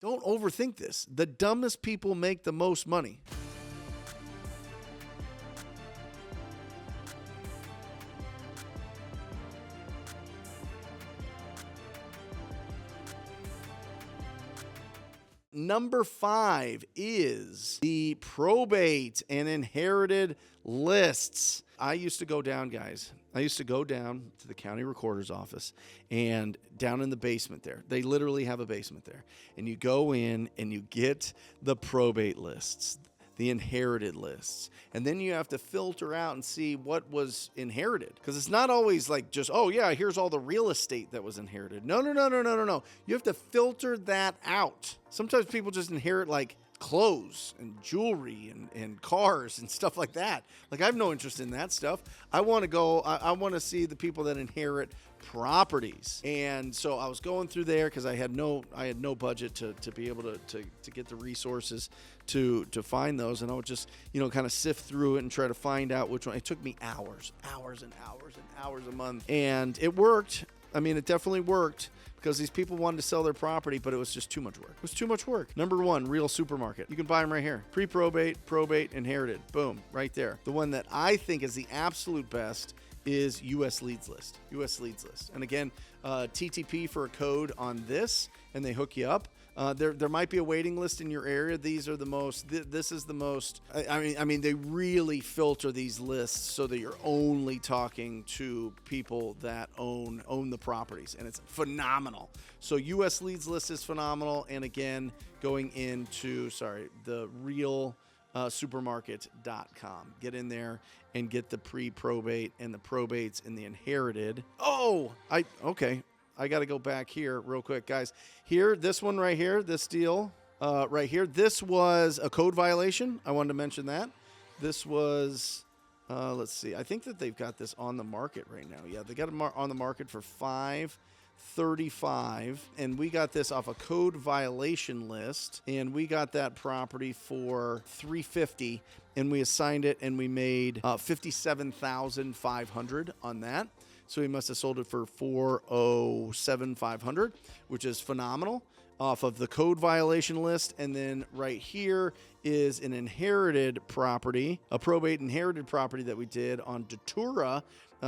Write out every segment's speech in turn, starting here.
Don't overthink this. The dumbest people make the most money. Number 5 is the probate and inherited lists. I used to go down, guys. I used to go down to the county recorder's office and down in the basement there. They literally have a basement there. And you go in and you get the probate lists, the inherited lists. And then you have to filter out and see what was inherited. Because it's not always like just, oh yeah, here's all the real estate that was inherited. No. You have to filter that out. Sometimes people just inherit like clothes and jewelry and cars and stuff like that. Like I have no interest in that stuff. I want to see the people that inherit properties. And so I was going through there because I had no budget to be able to get the resources to find those. And I would just, kind of sift through it and try to find out which one. It took me hours a month. And it worked. I mean, it definitely worked because these people wanted to sell their property, but it was just too much work. It was too much work. Number 1, Real Supermarket. You can buy them right here. Pre-probate, probate, inherited. Boom, right there. The one that I think is the absolute best is U.S. Leads List. U.S. Leads List. And again, TTP for a code on this, and they hook you up. There might be a waiting list in your area. These are the most, this is the most, I mean, they really filter these lists so that you're only talking to people that own the properties, and it's phenomenal. So U.S. Leads List is phenomenal. And again, going into, the real supermarket.com. Get in there and get the pre-probate and the probates and the inherited. I got to go back here real quick, guys. Here, this one right here, this deal right here, this was a code violation. I wanted to mention that. This was, let's see. I think that they've got this on the market right now. Yeah, they got it on the market for $535, and we got this off a code violation list, and we got that property for $350, and we assigned it, and we made $57,500 on that. So he must have sold it for $407,500, which is phenomenal, off of the code violation list. And then right here is an inherited property, a probate inherited property that we did on Datura.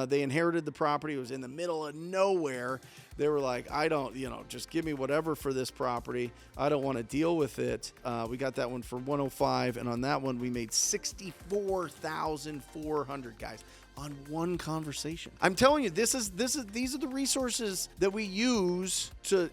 They inherited the property. It was in the middle of nowhere. They were like, I don't, just give me whatever for this property. I don't want to deal with it. We got that one for $105. And on that one, we made $64,400, guys, on one conversation. I'm telling you, these are the resources that we use to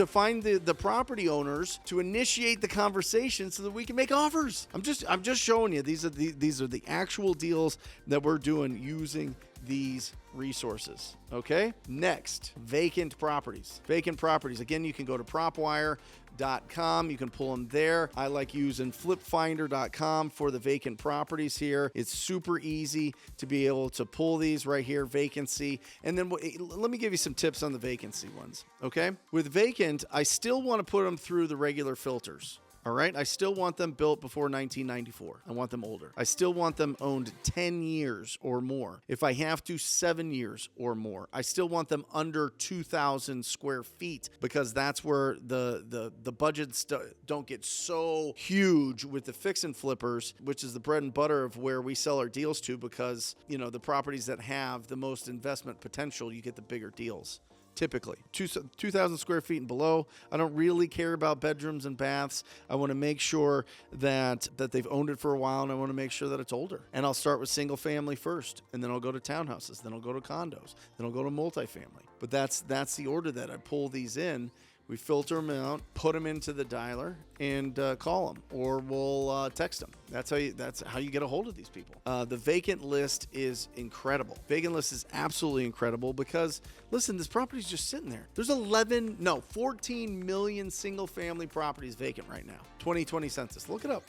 find the property owners, to initiate the conversation so that we can make offers. I'm just showing you, these are the actual deals that we're doing using these resources. Okay. Next, vacant properties. Vacant properties. Again, you can go to propwire.com. You can pull them there. I like using flipfinder.com for the vacant properties here. It's super easy to be able to pull these right here, vacancy. And then let me give you some tips on the vacancy ones. Okay. With vacant, I still want to put them through the regular filters. All right. I still want them built before 1994. I want them older. I still want them owned 10 years or more. If I have to, 7 years or more. I still want them under 2,000 square feet, because that's where the budgets don't get so huge with the fix and flippers, which is the bread and butter of where we sell our deals to, because, the properties that have the most investment potential, you get the bigger deals. Typically 2,000 square feet and below. I don't really care about bedrooms and baths. I want to make sure that they've owned it for a while, and I want to make sure that it's older. And I'll start with single family first, and then I'll go to townhouses, then I'll go to condos, then I'll go to multifamily. But that's the order that I pull these in. We filter them out, put them into the dialer, and call them, or we'll text them. That's how you get a hold of these people. The vacant list is incredible. Vacant list is absolutely incredible because, listen, this property's just sitting there. There's 14 million single-family properties vacant right now. 2020 census. Look it up.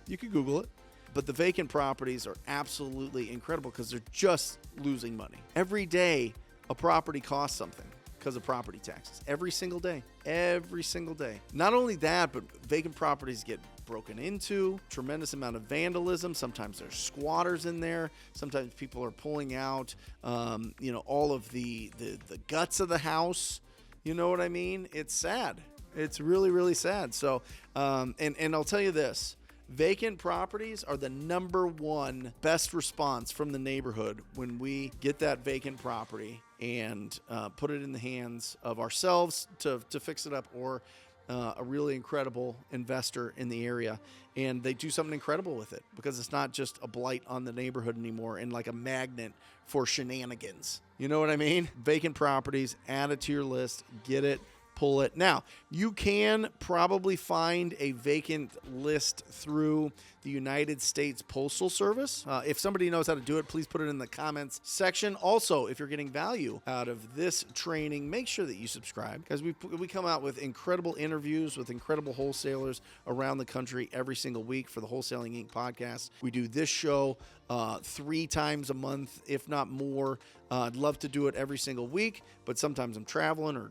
You can Google it. But the vacant properties are absolutely incredible because they're just losing money. Every day, a property costs something because of property taxes. Every single day. Not only that, but vacant properties get broken into, tremendous amount of vandalism. Sometimes there's squatters in there. Sometimes people are pulling out, all of the guts of the house. You know what I mean? It's sad. It's really, really sad. So, and I'll tell you this. Vacant properties are the number one best response from the neighborhood when we get that vacant property and put it in the hands of ourselves to fix it up, or a really incredible investor in the area, and they do something incredible with it because it's not just a blight on the neighborhood anymore and like a magnet for shenanigans. You know what I mean? Vacant properties, add it to your list, get it, pull it. Now, you can probably find a vacant list through the United States Postal Service. If somebody knows how to do it, please put it in the comments section. Also, if you're getting value out of this training, make sure that you subscribe, because we come out with incredible interviews with incredible wholesalers around the country every single week for the Wholesaling Inc. podcast. We do this show 3 times a month, if not more. I'd love to do it every single week, but sometimes I'm traveling or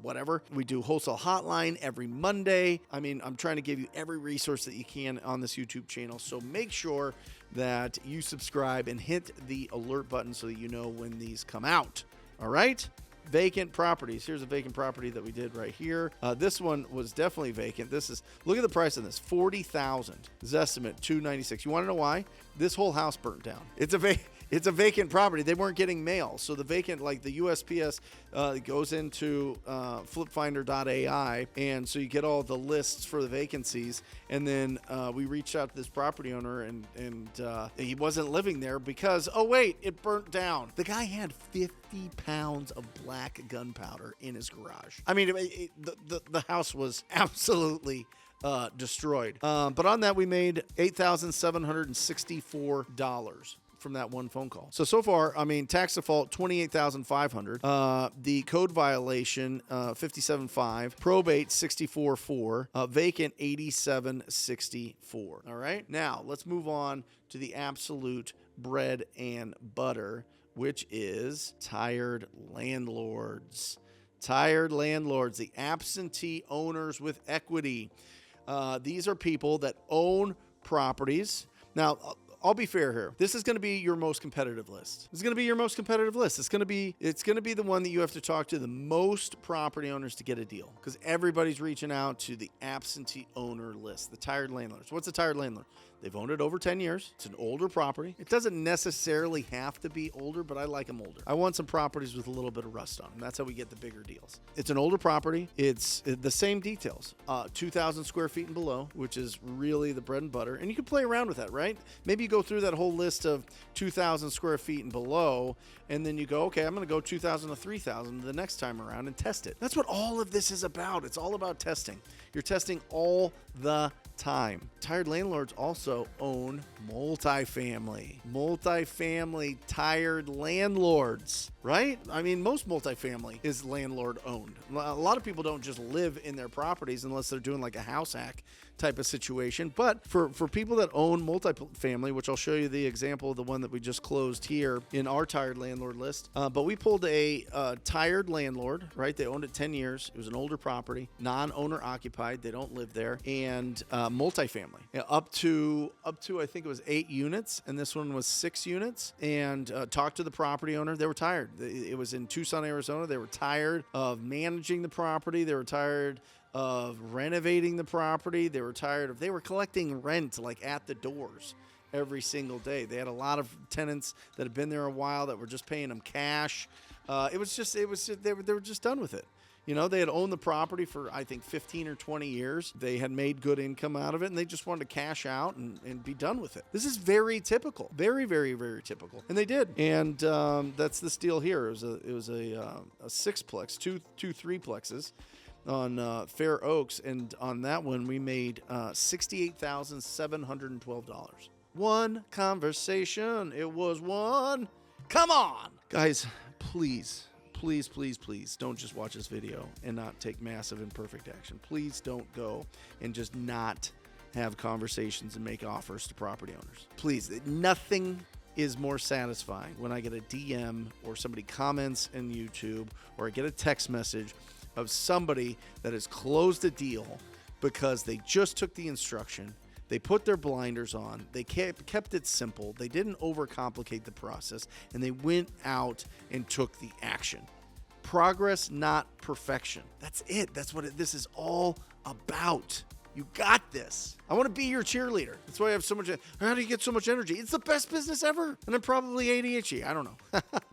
whatever. We do Wholesale Hotline every Monday. I mean, I'm trying to give you every resource that you can on this YouTube channel. So make sure that you subscribe and hit the alert button so that you know when these come out. All right? Vacant properties. Here's a vacant property that we did right here. This one was definitely vacant. Look at the price on this, $40,000. This estimate, $296. You want to know why? This whole house burnt down. It's a vacant property. They weren't getting mail. So the vacant, like the USPS, goes into flipfinder.ai. And so you get all the lists for the vacancies. And then we reached out to this property owner, and he wasn't living there because, oh, wait, it burnt down. The guy had 50 pounds of black gunpowder in his garage. I mean, the house was absolutely destroyed. But on that, we made $8,764 from that one phone call. So far, I mean, tax default, $28,500. The code violation, $57,500. Probate, $64,400. Vacant, $87,664. All right. Now let's move on to the absolute bread and butter, which is tired landlords. Tired landlords, the absentee owners with equity. These are people that own properties. Now, I'll be fair here. This is going to be your most competitive list. It's going to be the one that you have to talk to the most property owners to get a deal, because everybody's reaching out to the absentee owner list, the tired landlords. What's a tired landlord? They've owned it over 10 years. It's an older property. It doesn't necessarily have to be older, but I like them older. I want some properties with a little bit of rust on them. That's how we get the bigger deals. It's an older property. It's the same details. 2,000 square feet and below, which is really the bread and butter. And you can play around with that, right? Maybe you go through that whole list of 2,000 square feet and below, and then you go, okay, I'm going to go 2,000 to 3,000 the next time around and test it. That's what all of this is about. It's all about testing. You're testing all the time. Tired landlords also own multifamily tired landlords, right? I mean, most multifamily is landlord owned. A lot of people don't just live in their properties unless they're doing like a house hack type of situation. But for people that own multifamily, which I'll show you the example of the one that we just closed here in our tired landlord list. But we pulled a tired landlord, right? They owned it 10 years. It was an older property, non-owner occupied. They don't live there. And multifamily, up to I think it was 8 units, and this one was 6 units. And talked to the property owner. They were tired. It was in Tucson, Arizona. They were tired of managing the property. They were tired of renovating the property. They were collecting rent like at the doors every single day. They had a lot of tenants that had been there a while that were just paying them cash. They were just done with it. You know, they had owned the property for, I think, 15 or 20 years. They had made good income out of it, and they just wanted to cash out and be done with it. This is very typical. Very, very, very typical. And they did. And that's this deal here. It was a sixplex, two threeplexes on Fair Oaks. And on that one, we made $68,712. One conversation. It was one. Come on. Guys, please don't just watch this video and not take massive imperfect action. Please don't go and just not have conversations and make offers to property owners. Please, nothing is more satisfying when I get a DM or somebody comments in YouTube, or I get a text message of somebody that has closed a deal because they just took the instruction. They put their blinders on. They kept it simple. They didn't overcomplicate the process, and they went out and took the action. Progress, not perfection. That's it. That's what this is all about. You got this. I want to be your cheerleader. That's why I have so much. How do you get so much energy? It's the best business ever. And I'm probably ADHD. I don't know.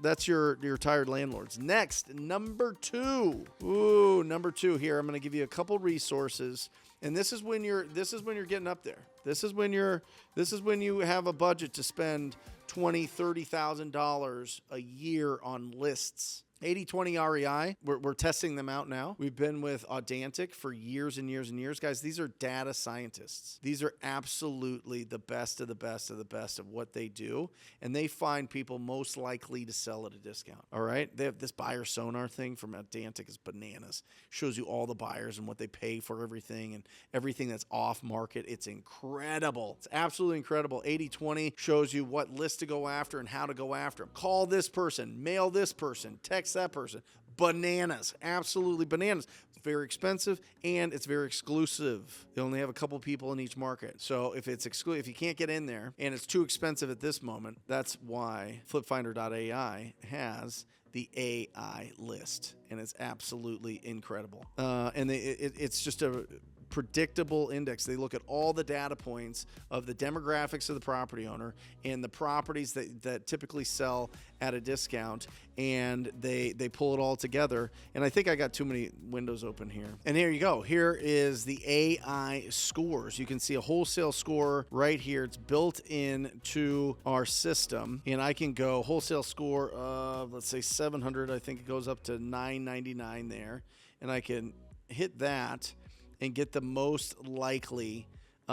That's your tired landlords. Next, number 2. Ooh, number 2 here. I'm going to give you a couple resources. And this is when you're getting up there. This is when you have a budget to spend $20,000, $30,000 a year on lists. 80/20 REI, we're testing them out now. We've been with Audantic for years and years and years. Guys, these are data scientists. These are absolutely the best of the best of the best of what they do. And they find people most likely to sell at a discount. All right? They have this buyer sonar thing from Audantic is bananas. Shows you all the buyers and what they pay for everything and everything that's off market. It's incredible. It's absolutely incredible. 80/20 shows you what list to go after and how to go after them. Call this person, mail this person, text that person. Bananas. Absolutely bananas. It's very expensive and it's very exclusive. They only have a couple people in each market. So if it's exclusive, if you can't get in there and it's too expensive at this moment, that's why flipfinder.ai has the AI list, and it's absolutely incredible. It's just a predictable index. They look at all the data points of the demographics of the property owner and the properties that typically sell at a discount, and they pull it all together. And I think I got too many windows open here. And here you go. Here is the AI scores. You can see a wholesale score right here. It's built into our system, and I can go wholesale score of, let's say 700. I think it goes up to 999 there, and I can hit that and get the most likely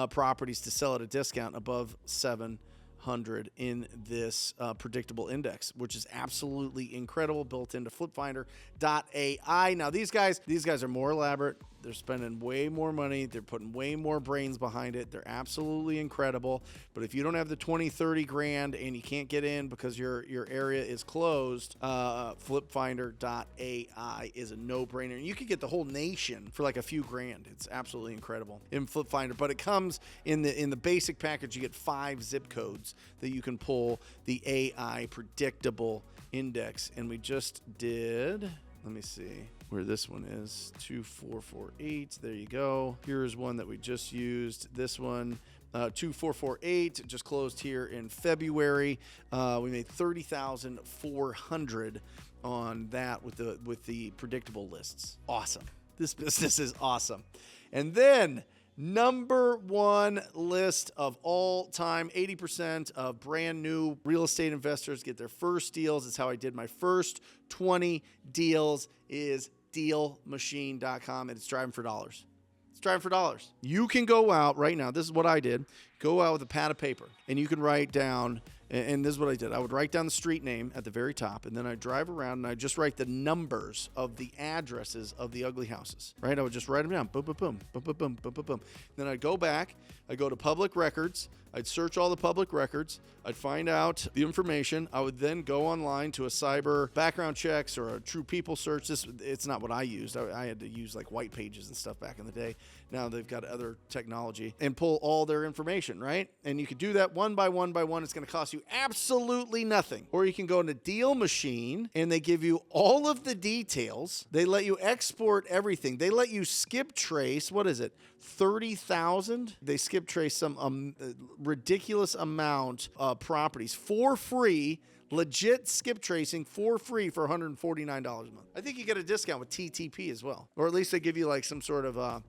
properties to sell at a discount above 700 in this predictable index, which is absolutely incredible, built into flipfinder.ai. Now, these guys are more elaborate. They're spending way more money. They're putting way more brains behind it. They're absolutely incredible. But if you don't have the 20, 30 grand and you can't get in because your area is closed, flipfinder.ai is a no-brainer. And you could get the whole nation for like a few grand. It's absolutely incredible in Flipfinder. But it comes in the basic package. You get 5 zip codes that you can pull the AI predictable index. And we just did, let me see where this one is, 2448. There you go. Here's one that we just used. This one, 2448, just closed here in February. We made $30,400 on that with the predictable lists. Awesome. This business is awesome. And then number 1 list of all time, 80% of brand new real estate investors get their first deals. It's how I did my first 20 deals, is dealmachine.com, and it's driving for dollars. It's driving for dollars. You can go out right now. This is what I did. Go out with a pad of paper, and you can write down, and this is what I did. I would write down the street name at the very top, and then I'd drive around, and I'd just write the numbers of the addresses of the ugly houses, right? I would just write them down. Boom, boom, boom, boom, boom, boom, boom, boom, boom. Then I'd go back. I'd go to public records. I'd search all the public records. I'd find out the information. I would then go online to a cyber background checks or a true people search. It's not what I used. I had to use like white pages and stuff back in the day. Now they've got other technology and pull all their information, right? And you could do that one by one by one. It's going to cost you absolutely nothing. Or you can go into Deal Machine and they give you all of the details. They let you export everything. They let you skip trace. What is it? 30,000? They skip trace some ridiculous amount of properties for free. Legit skip tracing for free for $149 a month. I think you get a discount with TTP as well. Or at least they give you like some sort of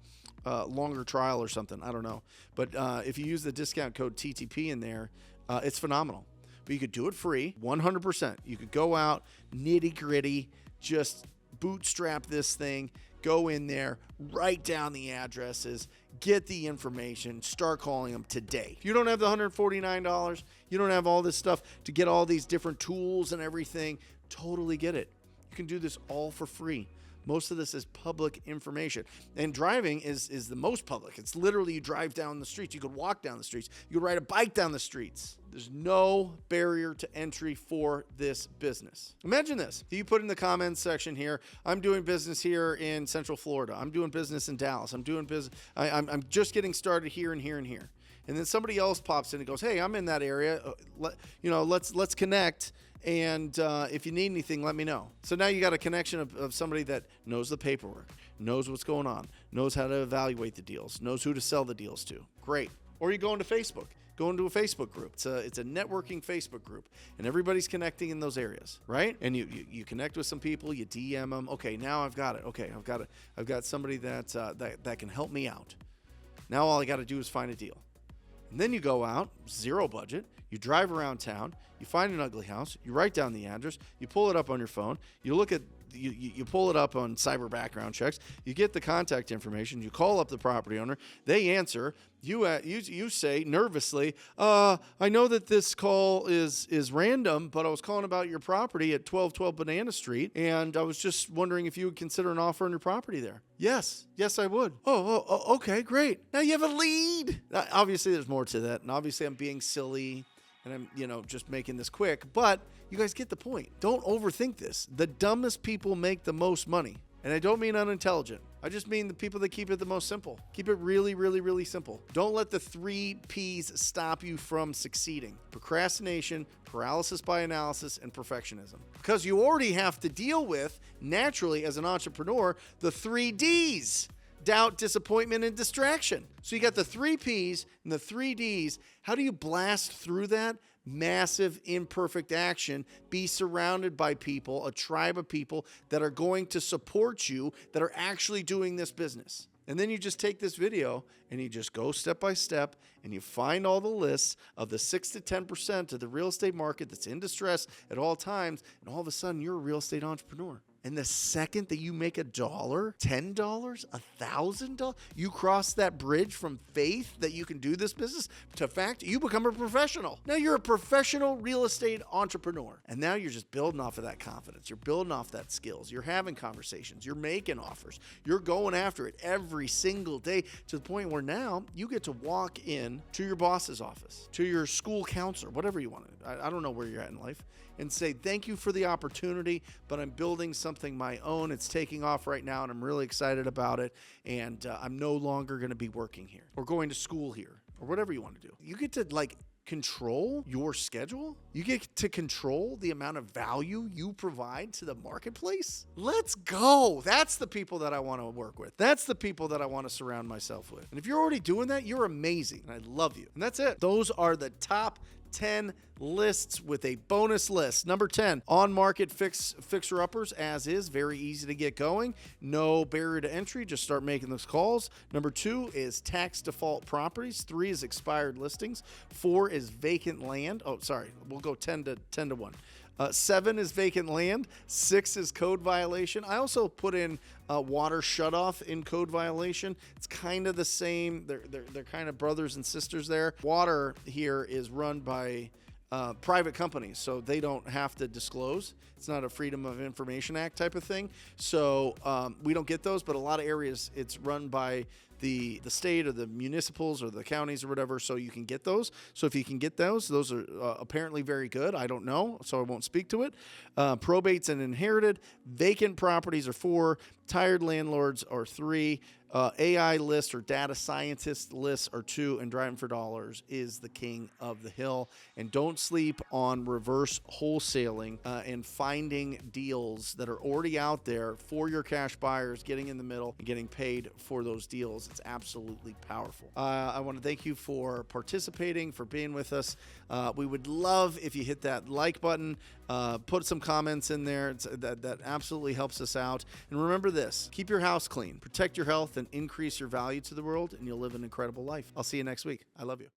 longer trial or something. I don't know. But if you use the discount code TTP in there, it's phenomenal. But you could do it free, 100%. You could go out, nitty gritty, just bootstrap this thing, go in there, write down the addresses, get the information, start calling them today. If you don't have the $149, you don't have all this stuff to get all these different tools and everything, totally get it. You can do this all for free. Most of this is public information. And driving is the most public. It's literally you drive down the streets. You could walk down the streets. You could ride a bike down the streets. There's no barrier to entry for this business. Imagine this. You put in the comments section here, I'm doing business here in Central Florida. I'm doing business in Dallas. I'm doing business. I'm just getting started here and here and here. And then somebody else pops in and goes, hey, I'm in that area. Let's connect And if you need anything, let me know. So now you got a connection of somebody that knows the paperwork, knows what's going on, knows how to evaluate the deals, knows who to sell the deals to. Great. Or you go into Facebook. Go into a Facebook group. It's a networking Facebook group, and everybody's connecting in those areas, right? And you connect with some people, you DM them. Okay, now I've got it. Okay, I've got somebody that can help me out. Now all I got to do is find a deal. And then you go out, zero budget, you drive around town, you find an ugly house, you write down the address, you pull it up on your phone, you look at you pull it up on cyber background checks, you get the contact information, you call up the property owner, they answer, you say nervously, I know that this call is random, but I was calling about your property at 1212 Banana Street, and I was just wondering if you would consider an offer on your property there. Yes, I would. Oh, okay, great. Now you have a lead. Obviously, there's more to that, and obviously I'm being silly, and I'm, just making this quick, but you guys get the point. Don't overthink this. The dumbest people make the most money. And I don't mean unintelligent. I just mean the people that keep it the most simple. Keep it really, really, really simple. Don't let the 3 P's stop you from succeeding. Procrastination, paralysis by analysis, and perfectionism. Because you already have to deal with, naturally as an entrepreneur, the 3 D's. Doubt, disappointment, and distraction. So you got the 3 P's and the 3 D's. How do you blast through that? Massive imperfect action. Be surrounded by people, a tribe of people that are going to support you, that are actually doing this business. And then you just take this video and you just go step by step and you find all the lists of the 6 to 10% of the real estate market that's in distress at all times. And all of a sudden you're a real estate entrepreneur. And the second that you make $1, $10, $1,000, you cross that bridge from faith that you can do this business to fact, you become a professional. Now you're a professional real estate entrepreneur. And now you're just building off of that confidence. You're building off that skills. You're having conversations. You're making offers. You're going after it every single day to the point where now you get to walk in to your boss's office, to your school counselor, whatever you want to. I don't know where you're at in life, and say, thank you for the opportunity, but I'm building something my own. It's taking off right now, and I'm really excited about it, and I'm no longer going to be working here or going to school here or whatever you want to do. You get to control your schedule. You get to control the amount of value you provide to the marketplace. Let's go. That's the people that I want to work with. That's the people that I want to surround myself with. And if you're already doing that, you're amazing, and I love you. And that's it. Those are the top 10 lists with a bonus list. Number 10, on-market fixer-uppers as is. Very easy to get going. No barrier to entry. Just start making those calls. Number 2 is tax default properties. 3 is expired listings. 4 is vacant land. Oh, sorry. We'll go 10 to 1. 7 is vacant land. 6 is code violation. I also put in water shutoff in code violation. It's kind of the same. They're kind of brothers and sisters there. Water here is run by private companies, so they don't have to disclose. It's not a Freedom of Information Act type of thing. So we don't get those, but a lot of areas it's run by the state or the municipals or the counties or whatever, so you can get those. So if you can get those are apparently very good. I don't know, so I won't speak to it. Probates and inherited. Vacant properties are 4. Tired landlords are 3. AI list or data scientist lists are 2, and driving for dollars is the king of the hill. And don't sleep on reverse wholesaling and finding deals that are already out there for your cash buyers, getting in the middle and getting paid for those deals. It's absolutely powerful. I want to thank you for participating, for being with us. We would love if you hit that like button, put some comments in there. That absolutely helps us out. And remember this, keep your house clean, protect your health, and increase your value to the world, and you'll live an incredible life. I'll see you next week. I love you.